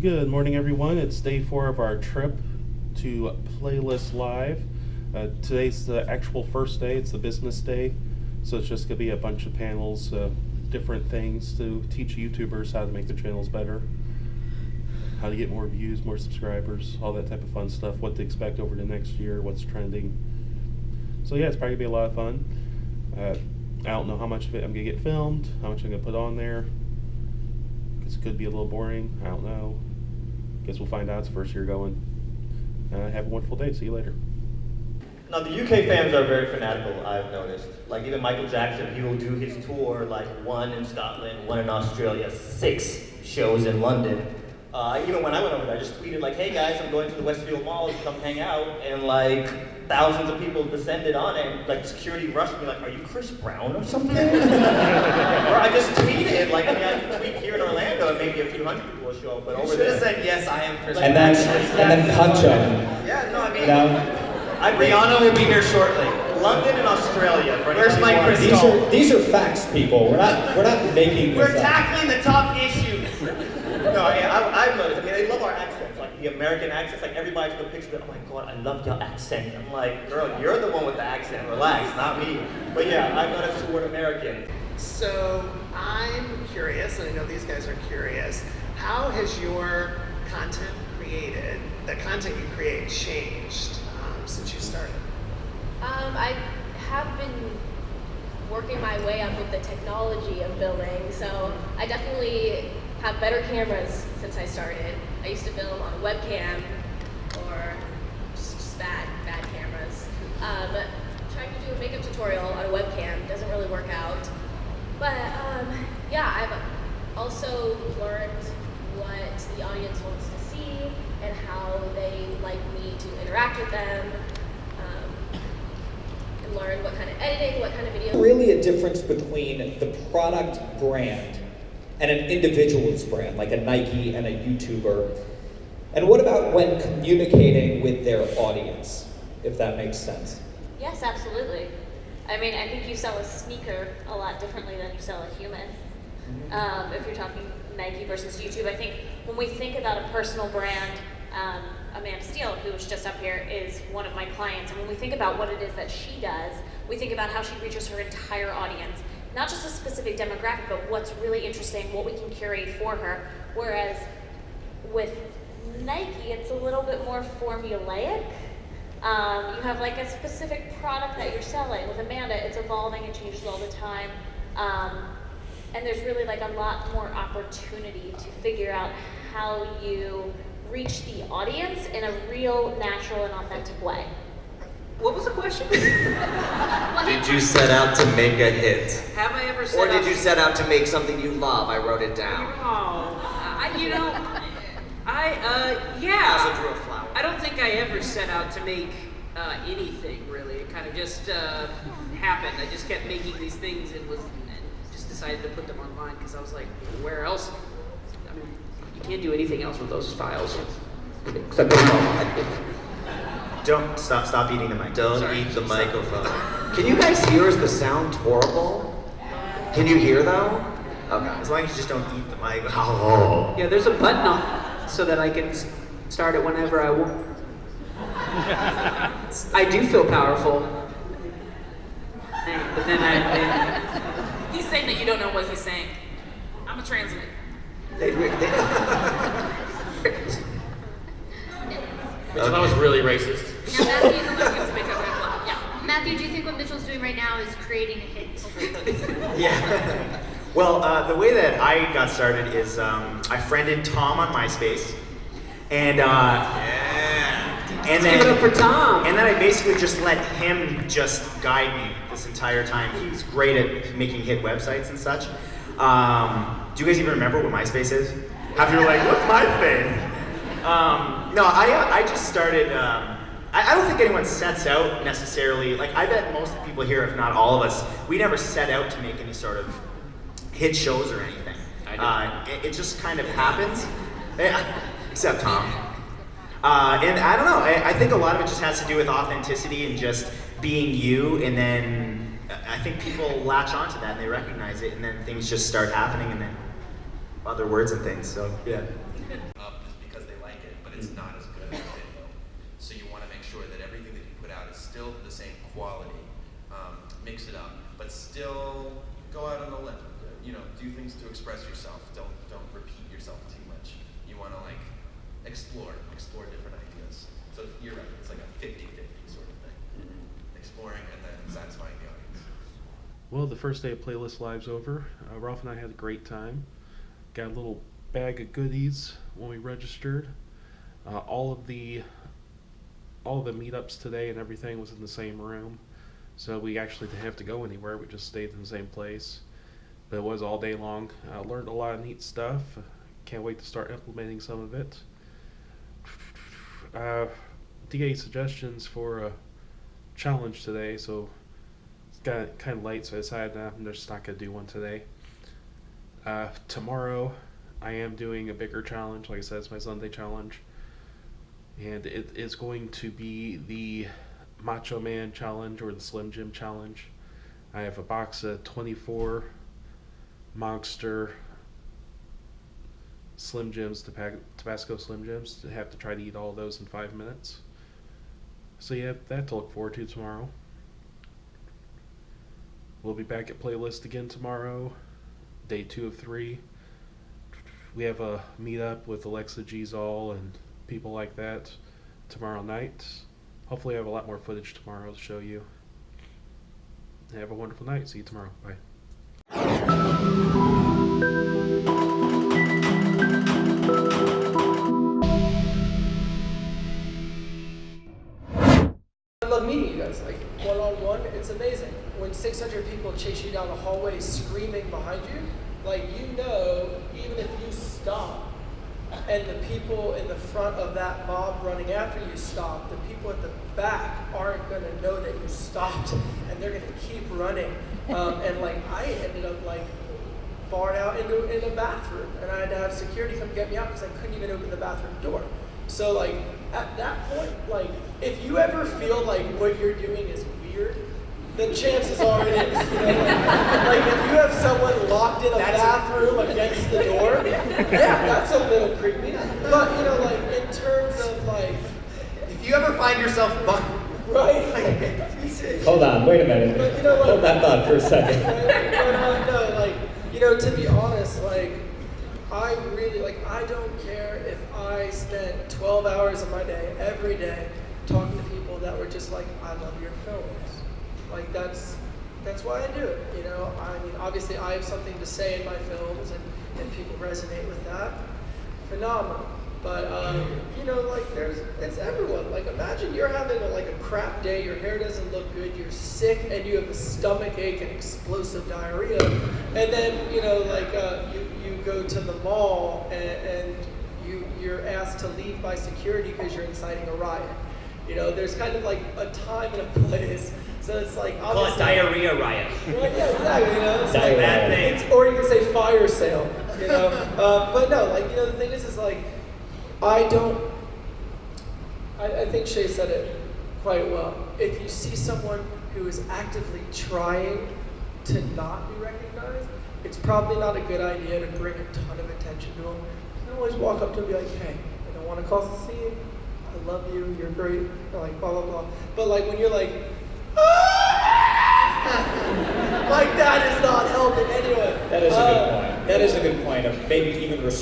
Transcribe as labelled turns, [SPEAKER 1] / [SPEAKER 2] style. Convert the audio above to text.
[SPEAKER 1] Good morning, everyone. It's day 4 of our trip to Playlist Live. Today's the actual first day. It's the business day. So it's just going to be a bunch of panels, different things to teach YouTubers how to make their channels better, how to get more views, more subscribers, all that type of fun stuff, what to expect over the next year, what's trending. So yeah, it's probably going to be a lot of fun. I don't know how much of it I'm going to get filmed, how much I'm going to put on there. It could be a little boring. I don't know. Guess we'll find out. It's the first year going. Have a wonderful day. See you later.
[SPEAKER 2] Now the UK fans are very fanatical, I've noticed. Like even Michael Jackson, he will do his tour, like 1 in Scotland, 1 in Australia, 6 shows in London. Even when I went over there, I just tweeted like, hey guys, I'm going to the Westfield Mall, come hang out, and like thousands of people descended on it. Like security rushed me like, are you Chris Brown or something? Or I just tweeted, like I mean I can tweet here in Orlando and maybe a few hundred people will show up, but over there. You should have said, yes, I am Chris Brown.
[SPEAKER 3] And then punch him.
[SPEAKER 2] Yeah, no, I mean,
[SPEAKER 3] No.
[SPEAKER 2] Rihanna will be here shortly. London and Australia.
[SPEAKER 4] Where's my crystal?
[SPEAKER 3] These are facts, people. We're not making this
[SPEAKER 4] We're
[SPEAKER 3] up.
[SPEAKER 4] tackling the tough issues.
[SPEAKER 2] No, I've noticed. I mean, they love our accents, like the American accents. Like everybody took a picture of it. Oh my God, I love your accent. I'm like, girl, you're the one with the accent. Relax, not me. But yeah, I've noticed the word American.
[SPEAKER 5] So I'm curious, and I know these guys are curious. How has your content created, the content you create, changed since you started?
[SPEAKER 6] I have been working my way up with the technology of filming, so I definitely have better cameras since I started. I used to film on a webcam or just bad cameras. Trying to do a makeup tutorial on a webcam doesn't really work out. But yeah, I've also learned what the audience wants to see and how they like me to interact with them. And learn what kind of editing, what kind of video.
[SPEAKER 3] Really a difference between the product brand and an individual's brand, like a Nike and a YouTuber. And what about when communicating with their audience, if that makes sense?
[SPEAKER 7] Yes, absolutely. I mean, I think you sell a sneaker a lot differently than you sell a human. If you're talking Nike versus YouTube, I think when we think about a personal brand, Amanda Steele, who was just up here, is one of my clients. And when we think about what it is that she does, we think about how she reaches her entire audience. Not just a specific demographic, but what's really interesting, what we can curate for her. Whereas with Nike, it's a little bit more formulaic. You have like a specific product that you're selling. With Amanda, it's evolving, it changes all the time. And there's really like a lot more opportunity to figure out how you reach the audience in a real, natural, and authentic way.
[SPEAKER 4] What was the question?
[SPEAKER 8] Did you set out to make a hit?
[SPEAKER 4] Have I ever set
[SPEAKER 8] Or
[SPEAKER 4] out
[SPEAKER 8] did you set out to make something you love? I wrote it down.
[SPEAKER 4] Yeah.
[SPEAKER 8] As a drew a flower.
[SPEAKER 4] I don't think I ever set out to make anything, really. It kind of just happened. I just kept making these things and just decided to put them online because I was like, where else? I mean, you can't do anything else with those files. Except
[SPEAKER 2] Don't stop eating the mic.
[SPEAKER 8] Don't eat the microphone. Can you guys hear? Is the sound horrible? Can you hear though? Okay.
[SPEAKER 2] As long as you just don't eat the mic.
[SPEAKER 8] Oh.
[SPEAKER 4] Yeah, there's a button on so that I can start it whenever I want. I do feel powerful. But then
[SPEAKER 9] He's saying that you don't know what he's saying. I'm a translate.
[SPEAKER 10] Which I was really racist.
[SPEAKER 7] Matthew, do you think what Mitchell's doing right now is creating a hit?
[SPEAKER 2] Yeah. Well, the way that I got started is I friended Tom on MySpace, and
[SPEAKER 4] Give it up for Tom.
[SPEAKER 2] And then I basically just let him just guide me this entire time. He's great at making hit websites and such. Do you guys even remember what MySpace is? Half of you are like, what's MySpace? No, I just started. I don't think anyone sets out necessarily. Like I bet most people here, if not all of us, we never set out to make any sort of hit shows or anything. It just kind of happens. Except Tom. And I don't know. I think a lot of it just has to do with authenticity and just being you. And then I think people latch onto that and they recognize it, and then things just start happening, and then other words and things. So yeah.
[SPEAKER 11] still the same quality. Mix it up, but still go out on a limb. You know, do things to express yourself. Don't repeat yourself too much. You want to like explore different ideas. So you're right. It's like a 50-50 sort of thing. Exploring and then satisfying the audience.
[SPEAKER 1] Well, the first day of Playlist Live's over. Ralph and I had a great time. Got a little bag of goodies when we registered. All of the meetups today and everything was in the same room. So we actually didn't have to go anywhere. We just stayed in the same place. But it was all day long. I learned a lot of neat stuff. Can't wait to start implementing some of it. DA suggestions for a challenge today, so it's got kind of late, so I decided I'm just not going to do one today. Tomorrow I am doing a bigger challenge. Like I said, it's my Sunday challenge. And it is going to be the Macho Man challenge or the Slim Jim challenge. I have a box of 24 Monster Slim Jims, Tabasco Slim Jims. I have to try to eat all of those in 5 minutes. So yeah, that to look forward to tomorrow. We'll be back at Playlist again tomorrow, day 2 of 3. We have a meetup with Alexa Gzol and people like that tomorrow night. Hopefully I have a lot more footage tomorrow to show you. Have a wonderful night. See you tomorrow. Bye.
[SPEAKER 12] I love meeting you guys, like one-on-one, it's amazing. When 600 people chase you down the hallway screaming behind you, like you know, even if you stop, and the people in the front of that mob running after you stop, the people at the back aren't going to know that you stopped, and they're going to keep running. And like I ended up like barred out in a bathroom, and I had to have security come get me out because I couldn't even open the bathroom door. So like at that point, like if you ever feel like what you're doing is weird, then chances are it is. You know? Like if you have someone locked in a bathroom against the door, yeah, that's a little creepy. But you know, like in terms of like,
[SPEAKER 2] if you ever find yourself
[SPEAKER 12] right?
[SPEAKER 3] Hold on, wait a minute.
[SPEAKER 12] But, you know, like,
[SPEAKER 3] hold that thought for a second.
[SPEAKER 12] Right? But, no, like you know, to be honest, like I really I don't care if I spent 12 hours of my day every day talking to people that were just like, I love your films. Like that's why I do it, you know. I mean, obviously I have something to say in my films, and people resonate with that. Phenomenal. But you know, like it's everyone. Like imagine you're having a crap day, your hair doesn't look good, you're sick, and you have a stomach ache and explosive diarrhea, and then you know, like you go to the mall and you're asked to leave by security because you're inciting a riot. You know, there's kind of like a time and a place. So it's like
[SPEAKER 2] call it diarrhea riot.
[SPEAKER 12] Right, yeah, exactly. You know, it's
[SPEAKER 2] like bad thing.
[SPEAKER 12] Or you can say fire sale. You know, but no, like you know, the thing is like I think Shay said it quite well. If you see someone who is actively trying to not be recognized, it's probably not a good idea to bring a ton of attention to them. You can always walk up to them and be like, hey, I don't want to cause a scene. I love you, you're great, like blah, blah, blah. But like when you're like, like that is not helping anyone.
[SPEAKER 3] That is a good point. That is a good point of maybe even